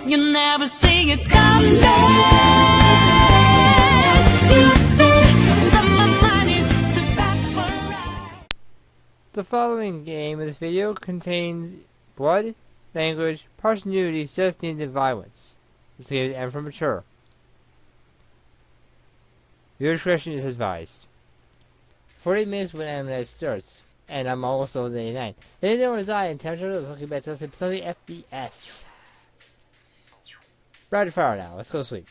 You never see it come back. You say that my mind is too fast for a ride. The following game in this video contains blood, language, partial nudity, sexting, and violence. This game is for mature. Viewer discretion is advised. 40 minutes when M starts, and I'm almost over the 89. Then there was I, and temperature is looking back to us, plenty FES. Rapid fire now, let's go to sleep.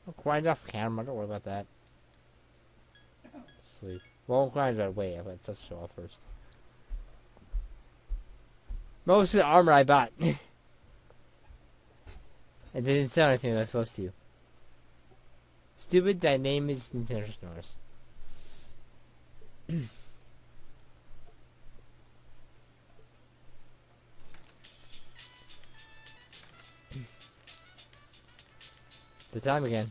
I'll grind off camera, don't worry about that. Sleep. Won't grind right away, I've got such show off first. Most of the armor I bought. It didn't sell anything I was supposed to. Stupid, that name is intentionals. The time again.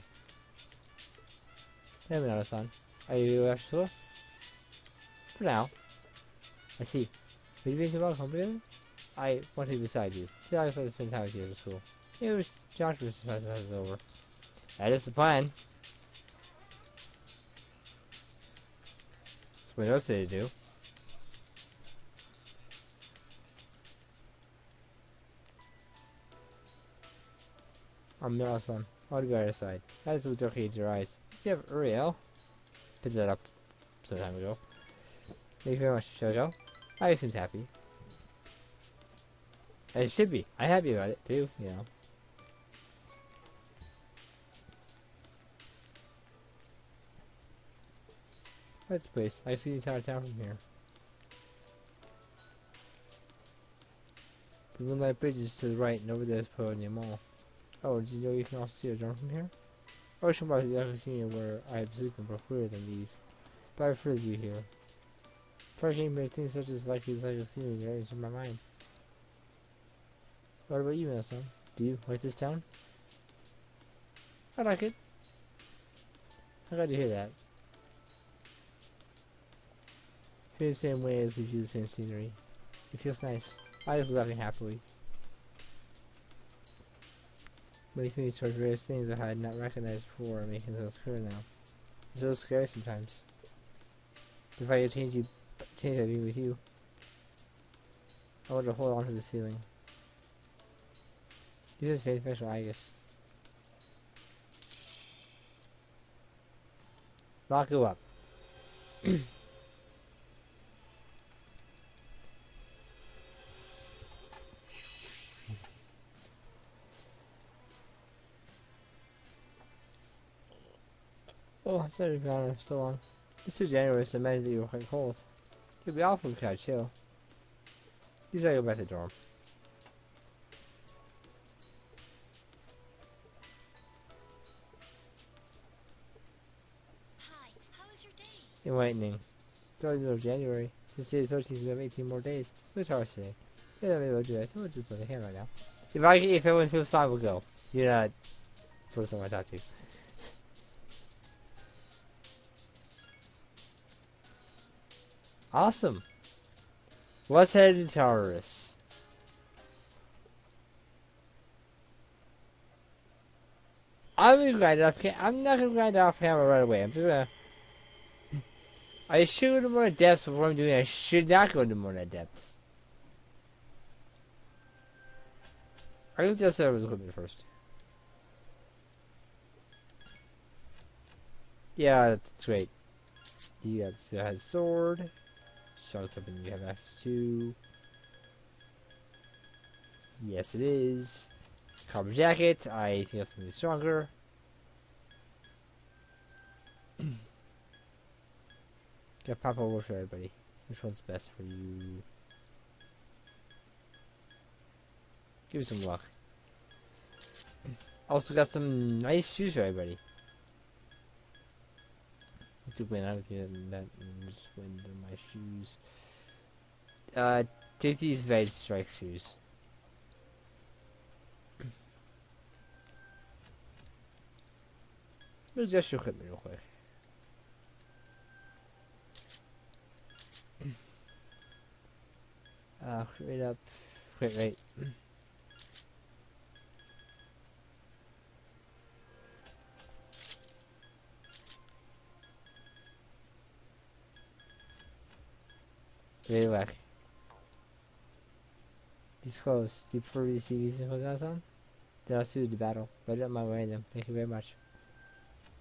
Hey, Minata-san. Are you after school? For now. I see. Would you be so welcome together? I want to be beside you. See, I decided to spend time with you after school. It was Josh's exercise is over. That is the plan. That's what I say to do. I'm Minata-san. I'll be by your side. That is what's okay to your eyes. You have Uriel. Picked that up some time ago. Thank you very much, Shoujo. I seems happy. I should be. I'm happy about it too, you know. That's the place. I see the entire town from here. The moonlight bridge is to the right, and over there is Podium Mall. Oh, did you know you can also see a drum from here? Ocean bars is the opportunity where I have sleeping but clearer than these. But I prefer the view here. Parking makes things such as like scenery right into my mind. What about you, Minata-san? Do you like this town? I like it. I'm glad to hear that. I feel the same way as we view the same scenery. It feels nice. I was laughing happily. Many feelings towards various things I had not recognized before are making themselves clear now. It's a little scary sometimes. If I could change everything with you, I want to hold on to the ceiling. This is very special, I guess. Lock you up. Oh, I'm sorry to be on so long. It's too January, so imagine that you were quite cold. You'll be awful kind of chill. You gotta go back to the dorm. Hi, how was your day? Enlightening. It's already the middle of January. Since day 13th, we have 18 more days. Which ours today? Yeah, maybe we'll do that. So we'll just put the hand right now. If everyone feels fine, we'll go. You're not the person I want to talk to. Awesome. Let's head to terrorists. I'm gonna grind off. I'm not gonna grind off camera right away. I'm just gonna. I should go into more depths before I'm doing it. I should not go into more depths. I'm gonna just start with equipment first. Yeah, that's great. You got a sword. Shot something you have access to. Yes, it is. Carbon jacket. I feel something stronger. Got pop over for everybody. Which one's best for you? Give me some luck. Also got some nice shoes for everybody. To win out of that just win my shoes. Take these Veg Strike shoes. Let's just your equipment real quick. Wait up. Wait. Wait back. These clothes. Do you prefer to see these clothes on some? Then I'll suit the battle. But I don't mind wearing them. Thank you very much.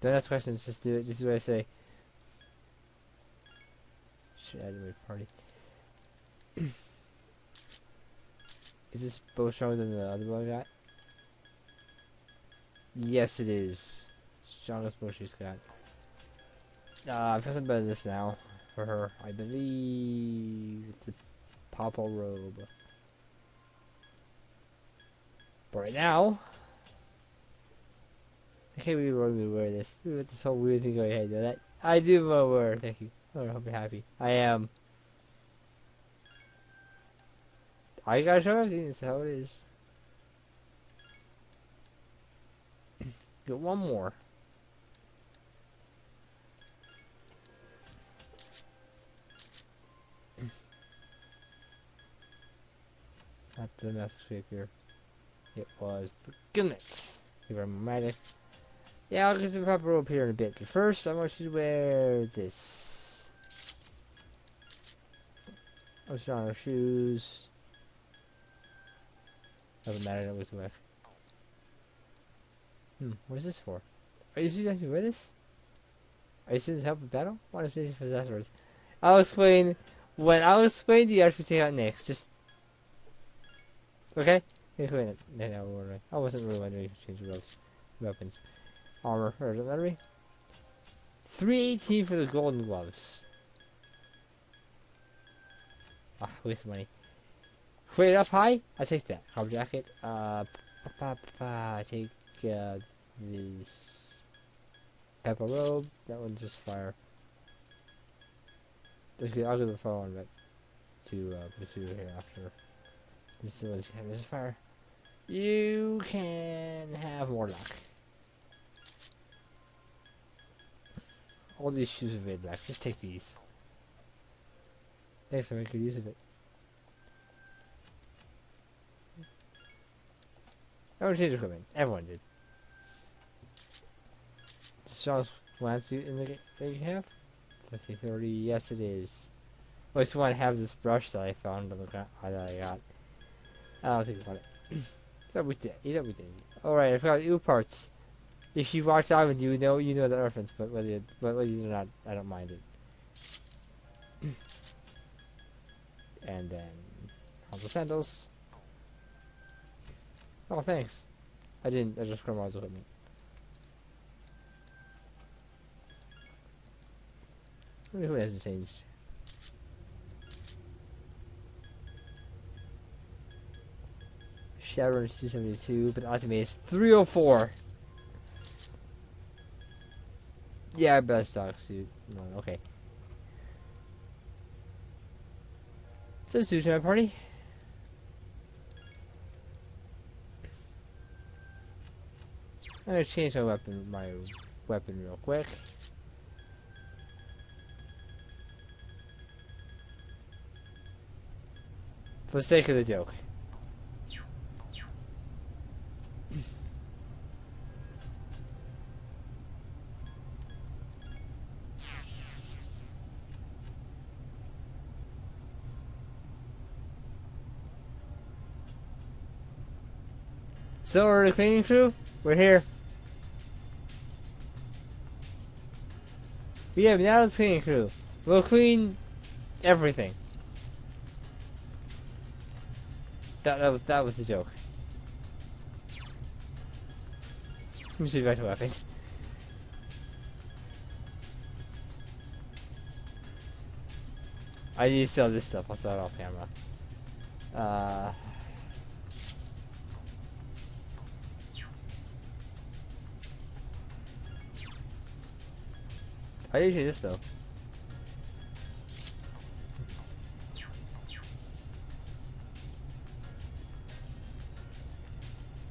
Don't ask questions, just do it. Just do what I say. Shit, I had to wait party. Is this bow stronger than the other bow I got? Yes, it is. Strongest bow she's got. I feel something better than this now. For her, I believe it's the purple robe. But right now, I can't really want me to wear this. With this whole weird thing going ahead. That I do want to wear. Thank you. I hope you're happy. I am. I gotta show everything. That's how it is. Get one more. Not the master shape here. It was the gimlet. You were magic. Yeah, I'll get the proper robe here in a bit. But first, I want you to wear this. I'm stronger shoes. Doesn't matter, that was the way. What is this for? Are you suggesting to wear this? Are you suggesting to help with battle? What is this for afterwards? I'll explain when I'll explain to you after we take out next. Just okay? No, I wasn't really wondering if you change the weapons. Armor, or does that matter to me? 318 for the golden gloves. Waste of money. Weight up high? I take that. Hard jacket. I take this pepper robe. That one's just fire. I'll give the fire one, but to pursue here after. This one's just fire. You can have more luck. All these shoes are very black. Just take these. Thanks for making use of it. Everyone changed equipment. Everyone did. Strongest lance suit in the game that you have? 50, 30. Yes, it is. I just want to have this brush that I found on the ground that I got. I don't think about it. That we did. You know we did. Alright, I forgot U parts. If you watch Island, you know the reference, but whether you do not, I don't mind it. And then the sandals. Oh, thanks. I just grabbed my equipment. Who hasn't changed? Shadowrun is 272, but the ultimate is 304. Yeah, best stock suit. No, okay. So, suit to my party. I'm gonna change my weapon real quick. For the sake of the joke. So we're the cleaning crew. We're here. Yeah, now it's cleaning crew. We'll clean everything. That was the joke. Let me see back to weapons. I need to sell this stuff. I'll sell it off camera. I usually this though.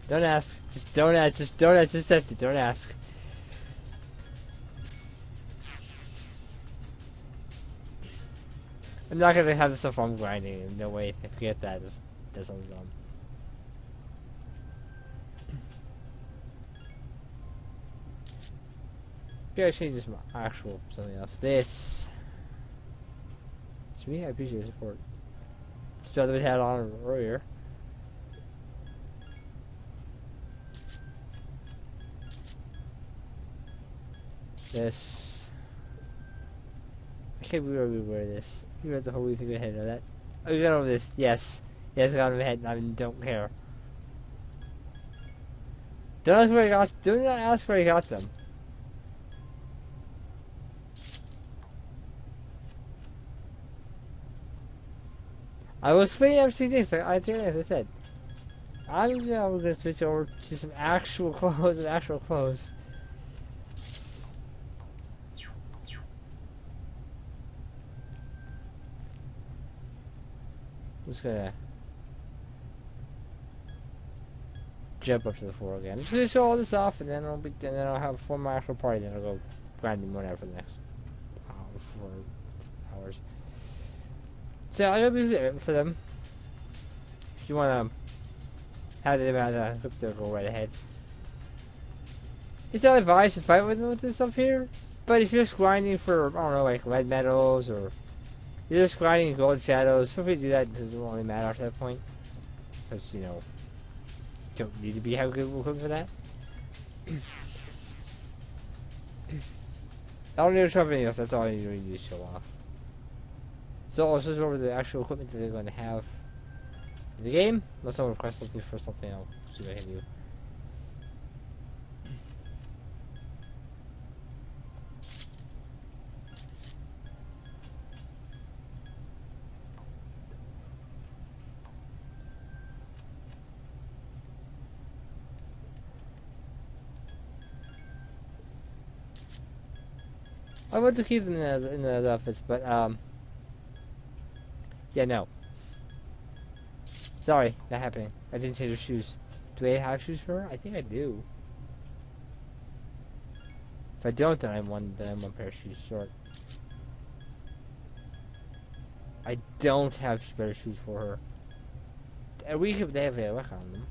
Don't ask. Just don't ask. Just don't ask. Just accept it. Don't ask. I'm not gonna have stuff I'm grinding. No way. I forget that. That sounds dumb. Yeah, change this actual something else. This. Sweet, I appreciate your support. Still that we had on earlier. This. I can't believe we wear this. You read the whole thing ahead of that. Oh, you got over this. Yes. Yes, I got over ahead. I mean, don't care. Don't ask where I got. Do not ask where I got them. I was explaining everything this. As I said, I'm gonna switch over to some actual clothes and actual clothes. Just gonna jump up to the floor again. Just gonna show all this off, and then I'll have one more actual party. Then I'll go grinding whatever for the next 4 hours. So I'm gonna be it for them. If you wanna have them out equip their go right ahead. It's not advised to fight with them with this stuff here, but if you're just grinding for I don't know like red medals or you're just grinding gold shadows, feel free to do that. It doesn't really matter after that point, because you know you don't need to be have good equipment for that. I don't need to show off anything else. That's all I need to show off. So I'll switch over to the actual equipment that they're going to have in the game. Unless someone requests something for something, I'll see what I can do. I want to keep them in the office, but yeah, no. Sorry, not happening. I didn't change her shoes. Do I have shoes for her? I think I do. If I don't, then I'm one pair of shoes short. I don't have better shoes for her. And they have a look on them.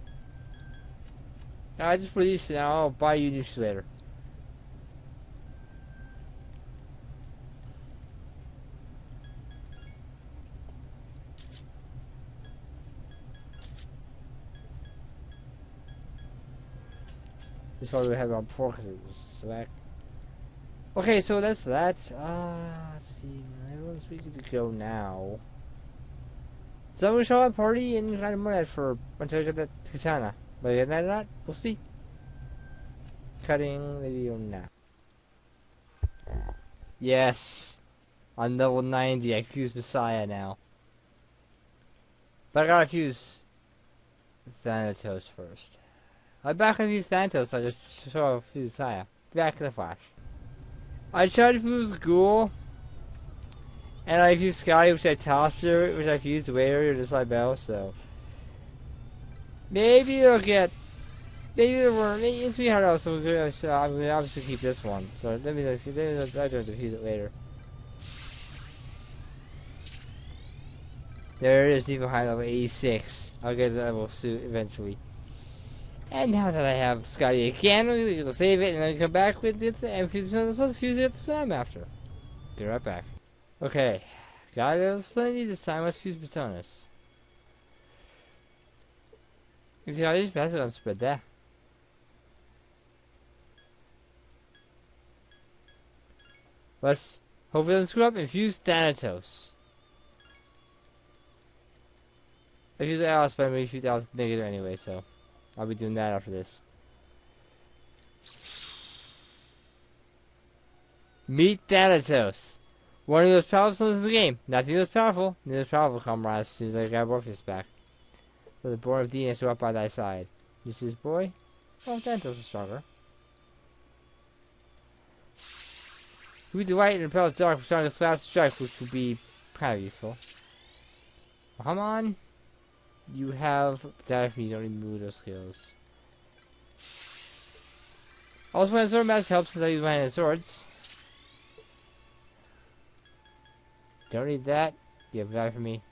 I just put these for now. I'll buy you new shoes later. This one we had on before because it was select. Okay, so that's that. Let's see. Everyone's speaking to go now. So I'm gonna show up party and kind of money for until I get that katana. But other than that, we'll see. Cutting the video now. Yes. On level 90, I fuse Messiah now. But I gotta fuse Thanatos first. I'm back on fuse Thanatos, so I just show off fuse Messiah. Back in the flash. I tried to fuse Ghoul. And I fused Scotty, which I tossed her, which I fused Wader, just like Bell, so. Maybe it'll get. Maybe it's be hard out, so I'm gonna obviously keep this one. So let me I try to fuse it later. There it is, even high level 86. I'll get to level soon, eventually. And now that I have Scotty again, we'll save it and then come back with it and fuse it at the time after. Be right back. Okay, got plenty this time. Let's fuse Batonis. If you just pass it on spread that. Let's hopefully don't screw up and fuse Thanatos. I fuse Alice, but I'm gonna fuse Alice negative anyway, so I'll be doing that after this. Meet Thanatos. One of the most powerful sons in the game. Not the most powerful. The most powerful comrade as soon as I got Morpheus back. So the born of Venus are up by thy side. This is boy? Oh, Thanatos is stronger. Who the light and repels dark, strong as fast strike, which would be kind of useful. Well, come on. You have that for you don't even move those skills. Also, my sword mask helps since I use my hand swords. Don't need that. Yeah, die for me.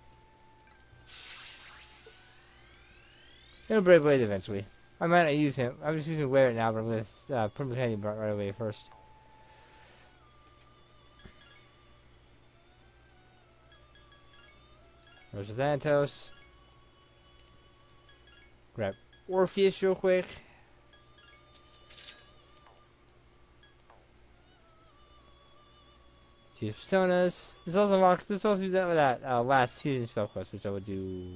It'll break blade eventually. I might not use him. I'm just using Ware now, but I'm gonna put him behind him right away first. There's Xanatos. Grab Orpheus real quick. Use personas. This also use that with that last fusion spell quest, which I will do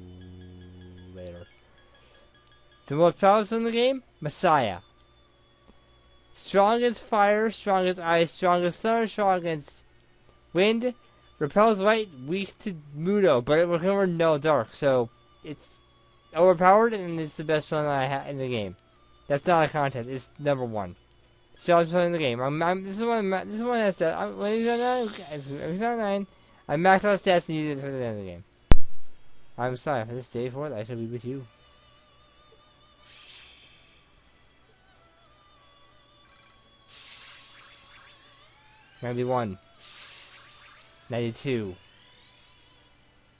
later. The most powerful in the game, Messiah. Strong against fire, strong against ice, strong against thunder, strong against wind. Repels light, weak to Mudo, but it will cover no dark, so it's overpowered and it's the best one that I have in the game. That's not a contest. It's number one. Strongest one in the game. This is one. This is one that's that. When he's on 9, I maxed out stats and used it for the end of the game. I'm sorry for this day forth. I shall be with you. 91. 92.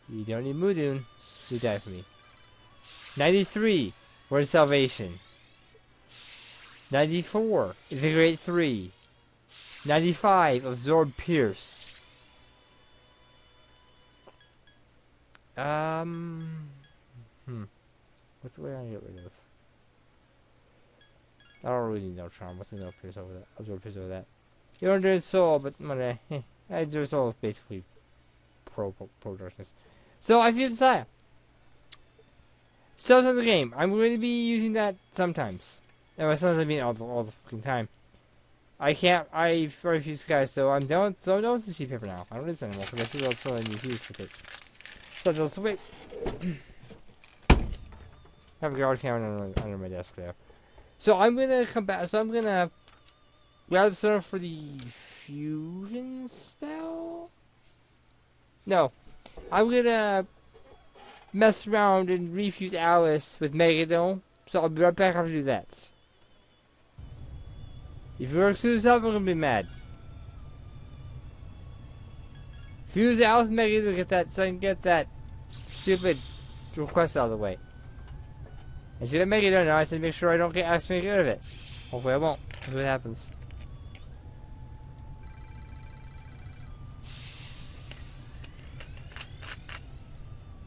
You don't need Mudoon. You die for me. 93. Word of Salvation. 94. Invigorate 3. 95. Absorb Pierce. What do I get rid of? I don't really need no charm. What's the no Pierce over that? Absorb Pierce over that. You don't do soul, but I do soul is basically pro darkness. So I feel Messiah. Stuff in the game. I'm going to be using that sometimes. And sometimes I mean all the fucking time. I refuse guys, so I'm done with the sheet paper now. I don't need this anymore because I feel like so I need to use with it. So just wait. I have a guard camera under my desk there. So I'm gonna come back. So I'm gonna grab some for the fusion spell. No, I'm gonna mess around and refuse Alice with Megadome. So I'll be right back after I do that. If it works through this up, I'm gonna be mad. Fuse Alice and Megadome, get that, so I can get that stupid request out of the way. And should I make it or not, I said make sure I don't accidentally get rid of it. Hopefully I won't. See what happens.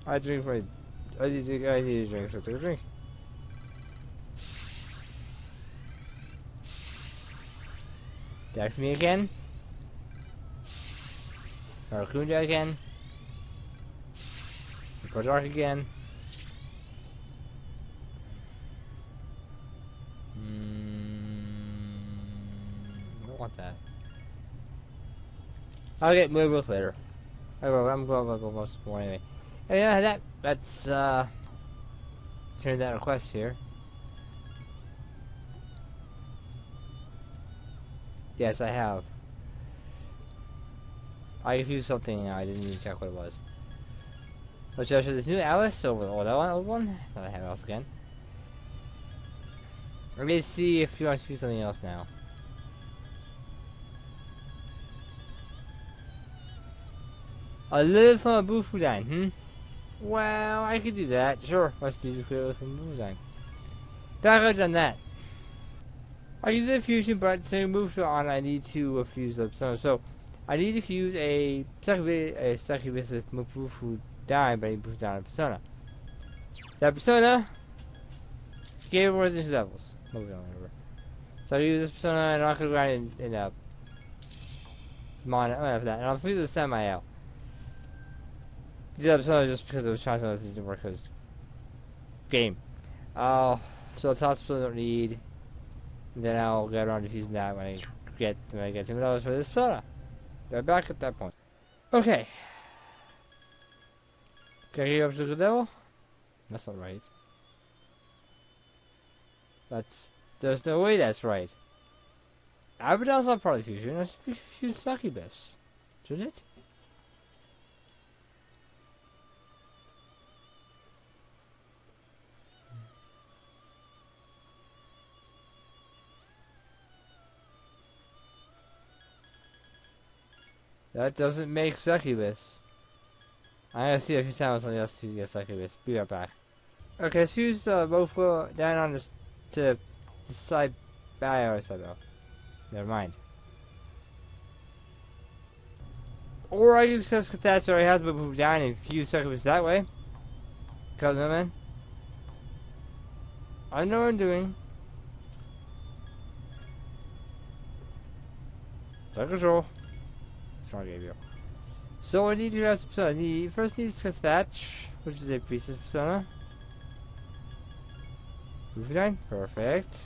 I drink my. I need a drink, so take a drink. Die for me again. Arakunda again. Go dark again. I don't want that. I'll get more with later. I'm going to go most more anyway. And yeah, that's turn that request here. Yes, I have. I confused something. I didn't even check what it was. But should I show this new Alice over the old one? That I have Alice again. Let me see if you want to do something else now. A little from a Bufu Dine, Well, I could do that. Sure, let's do the clear from Bufu Dine. Back I've done that. I use the fusion, but to move on, I need to fuse the persona. So, I need to fuse a succubus with Bufu Dine, but I need Bufu Dine and persona. That persona gave resistance levels. Moving on, whatever. So I use this persona and I'll go around in mono, whatever that. And I'll fuse the semi out. These episodes just because it was trying to let this didn't work because game. So the top spell I don't need. And then I'll get around to fusing that when I get $2 for this persona. They're back at that point. Okay. Can I get up to the devil? That's not right. There's no way that's right. Abaddon's not part of the fusion. That's fuse succubus. Shouldn't it? That doesn't make succubus. I'm gonna see if you sound something else to get succubus. Be right back. Okay, so use both down on this to the side. I always said though. Never mind. Or I can just get that so it has to move down and fuse succubus that way. Cut them in. I know what I'm doing. Self control. Strong gave you. So I need to have some persona. First needs to thatch, which is a priestess persona. Moving perfect.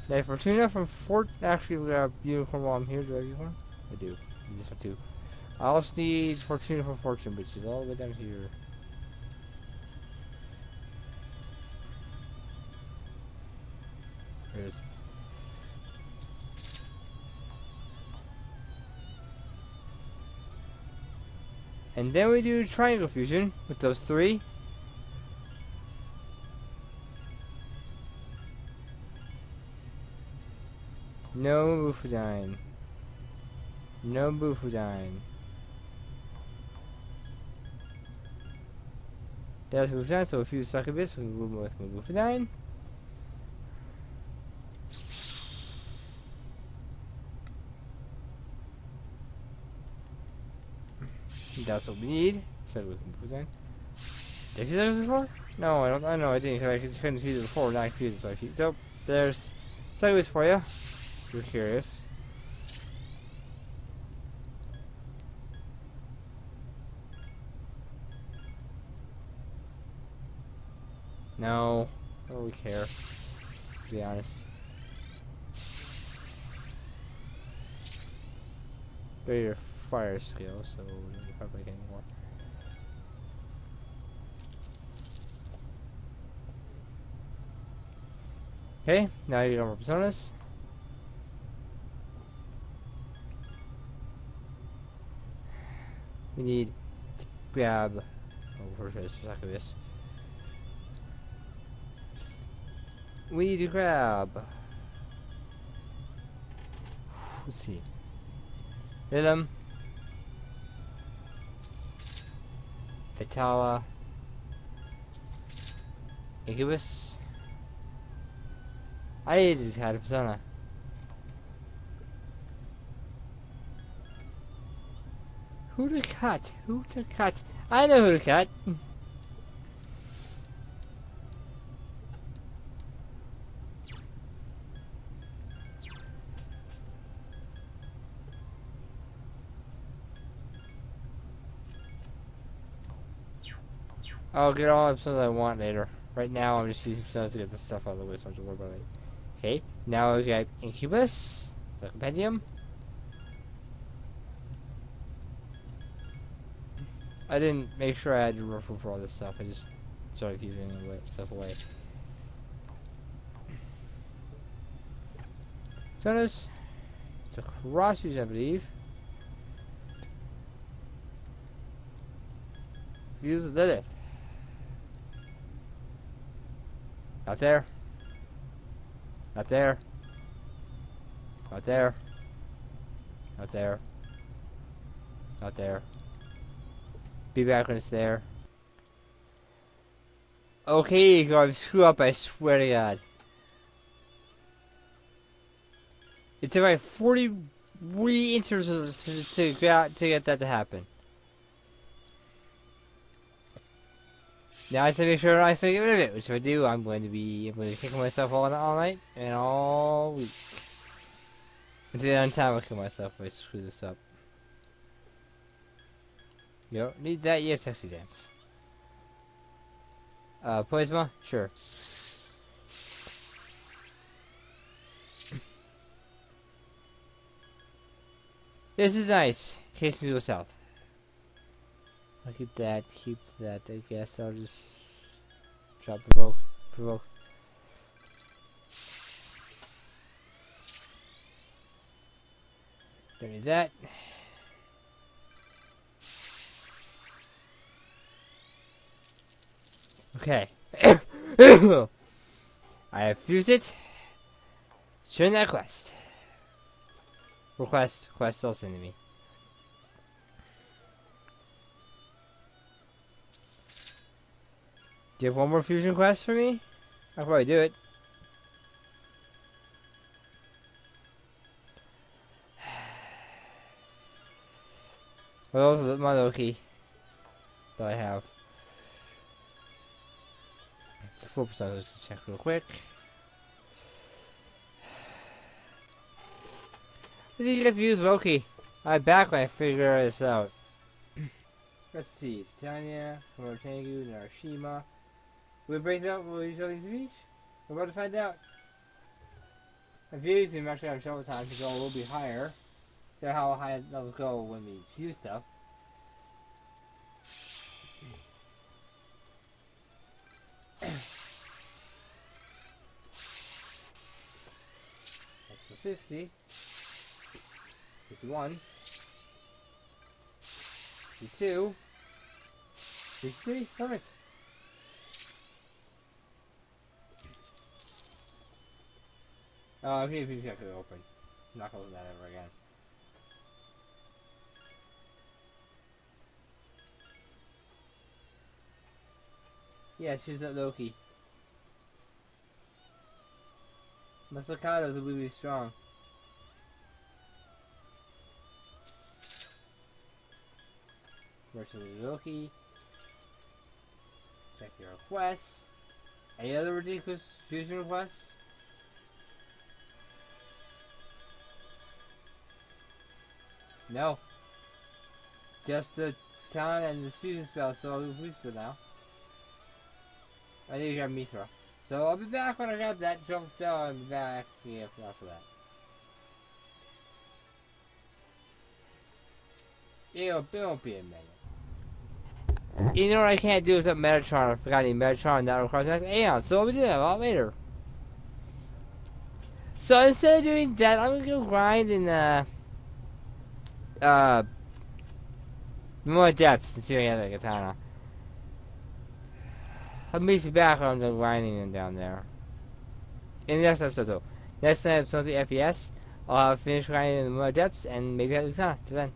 Now Fortuna from Fort. Actually, we got a unicorn while I'm here. Do I have a unicorn? I do. Need this one too. I also need Fortuna from Fortune, which is all the way down here. There it is. And then we do triangle fusion with those three. No Bufudine. No Bufudine. There's Bufudine, so a few succubus with Bufudine. That's what we need. So with Bufudine. Did you use it before? No, I don't. I know I didn't. I couldn't use it before. Now I can use it. So there's succubus for you. If you're curious. No, I don't really care, to be honest. They're your fire skill, so we don't have like anymore. Okay, now you got more personas. We need to grab. Oh, first is succubus. We need to grab. Let's see. Rhythm. Vitala. Incubus. I just had a persona. Who to cut? Who to cut? I know who to cut. I'll get all the episodes I want later. Right now, I'm just using episodes to get this stuff out of the way, so I don't have to worry about it. Okay, now we got Incubus, the compendium. I didn't make sure I had to refer for all this stuff. I just started using stuff away. So it's a cross use, I believe. Use the Lilith. Not there. Not there. Not there. Not there. Not there. Be back when it's there. Okay, God, screw up, I swear to God. It took like 40 re-enters to get that to happen. Now I have to make sure I still get rid of it, which if I do, I'm going to kick myself all night and all week. Until the end time, I'll kill myself if I screw this up. You don't need that, yeah, sexy dance. Plasma? Sure. This is nice. In case things go south. I'll keep that, I guess I'll just drop provoke. Don't need that. Okay. I have fused it. Showing that quest. Quest still sending me. Do you have one more fusion quest for me? I'll probably do it. What else is my Loki that I have? It's a 4%. Let's just check real quick. I think you have to use Loki. I'm back when I figure this out. Let's see. Titania, Morotengu, Narashima. Will we break up? Will we use these speech? We're about to find out. If you use them, actually have shovel time to go a little bit higher. So how high levels go when we use stuff. That's for 60. 61. 62. 63. Perfect. PvP is actually open. I'm not closing that ever again. Yeah, choose that Loki. Masakado's are really strong. Versus Loki. Check your requests. Any other ridiculous fusion requests? No. Just the talent and the fusion spell, so I'll be for now. I need to grab Mithra. So I'll be back when I got that jump spell and be back after that. It won't be a minute. You know what I can't do without Metatron? I forgot any Metatron that requires next Aeon, so we'll do that a lot later. So instead of doing that, I'm gonna go grind in more depths and see if I get a katana. I'll meet you back when I'm done grinding them down there. In the next episode, though. Next episode of the FES, I'll have finished grinding in the more depths and maybe have a katana. Till then.